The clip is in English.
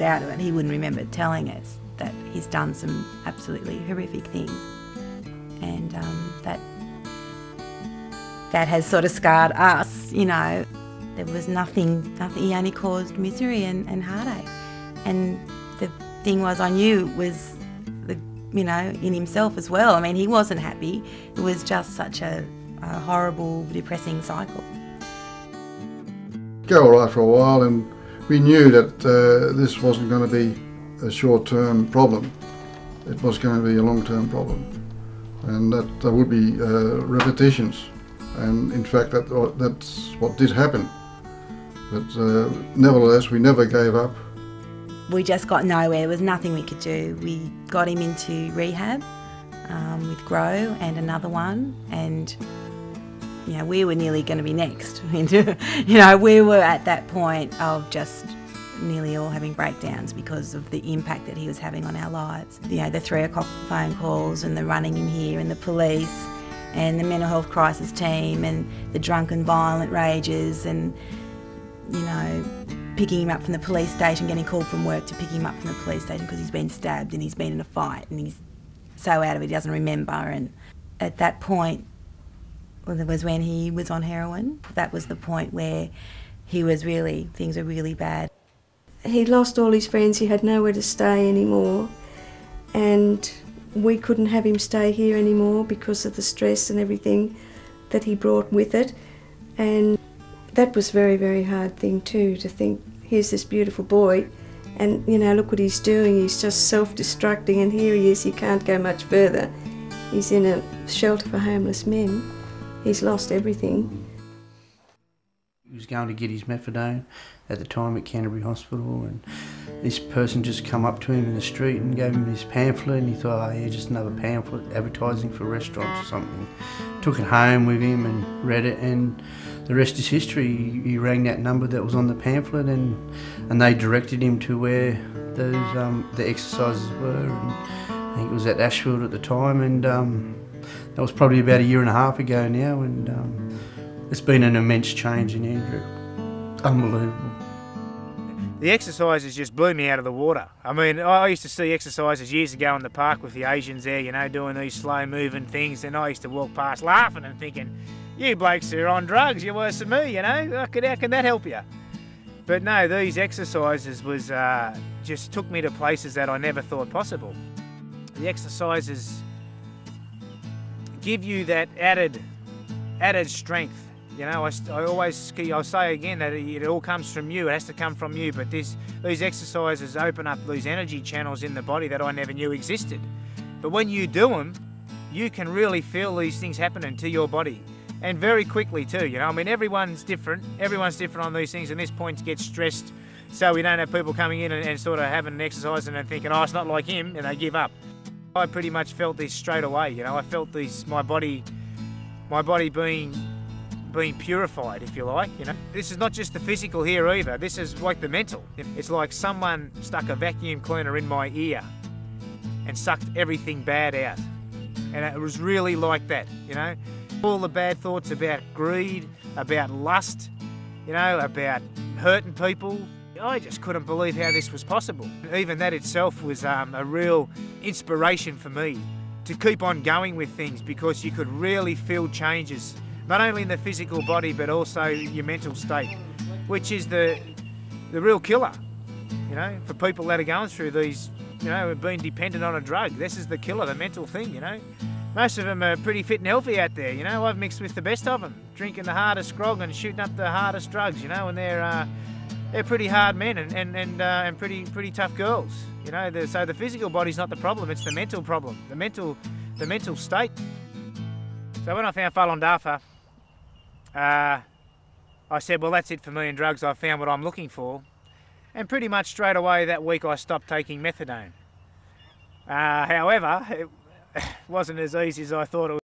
out of it, he wouldn't remember telling us that he's done some absolutely horrific things, and that has sort of scarred us. You know, there was nothing. He only caused misery and heartache, and the thing was, I knew it was in himself as well. I mean, he wasn't happy. It was just such a horrible, depressing cycle. Go all right for a while, and we knew that this wasn't going to be a short-term problem. It was going to be a long-term problem, and that there would be repetitions. And in fact, that's what did happen. But nevertheless, we never gave up. We just got nowhere. There was nothing we could do. We got him into rehab with Grow and another one, and we were nearly going to be next. We were at that point of just nearly all having breakdowns because of the impact that he was having on our lives. The 3 o'clock phone calls and the running in here and the police and the mental health crisis team and the drunken violent rages and, picking him up from the police station, getting called from work to pick him up from the police station because he's been stabbed and he's been in a fight and he's so out of it he doesn't remember. And at that point, it was when he was on heroin. That was the point where things were really bad. He lost all his friends, he had nowhere to stay anymore, and we couldn't have him stay here anymore because of the stress and everything that he brought with it. And that was a very, very hard thing too, to think, here's this beautiful boy and look what he's doing, he's just self-destructing, and here he is, he can't go much further. He's in a shelter for homeless men. He's lost everything. He was going to get his methadone at the time at Canterbury Hospital, and this person just come up to him in the street and gave him this pamphlet, and he thought, oh yeah, just another pamphlet advertising for restaurants or something. Took it home with him and read it, and the rest is history. He rang that number that was on the pamphlet, and they directed him to where those the exercises were, and I think it was at Ashfield at the time, and that was probably about a year and a half ago now, and it's been an immense change in Andrew. Unbelievable. The exercises just blew me out of the water. I mean, I used to see exercises years ago in the park with the Asians there, doing these slow-moving things, and I used to walk past laughing and thinking, you blokes are on drugs, you're worse than me, how can that help you? But no, these exercises just took me to places that I never thought possible. The exercises give you that added strength. I'll say again that it all comes from you. It has to come from you. But these exercises open up these energy channels in the body that I never knew existed. But when you do them, you can really feel these things happening to your body, and very quickly too. I mean, everyone's different. Everyone's different on these things, and this point gets stressed, so we don't have people coming in and sort of having an exercise and then thinking, oh, it's not like him, and they give up. I pretty much felt this straight away. I felt my body being purified, if you like. This is not just the physical here either. This is like the mental. It's like someone stuck a vacuum cleaner in my ear and sucked everything bad out, and it was really like that. All the bad thoughts about greed, about lust, about hurting people. I just couldn't believe how this was possible. Even that itself was a real inspiration for me to keep on going with things, because you could really feel changes, not only in the physical body but also your mental state, which is the real killer, for people that are going through these, being dependent on a drug. This is the killer, the mental thing, Most of them are pretty fit and healthy out there, I've mixed with the best of them, drinking the hardest grog and shooting up the hardest drugs, and they're pretty hard men and pretty tough girls, So the physical body's not the problem; it's the mental problem, the mental state. So when I found Falun Dafa, I said, well, that's it for me and drugs. I've found what I'm looking for, and pretty much straight away that week I stopped taking methadone. However, it wasn't as easy as I thought it was.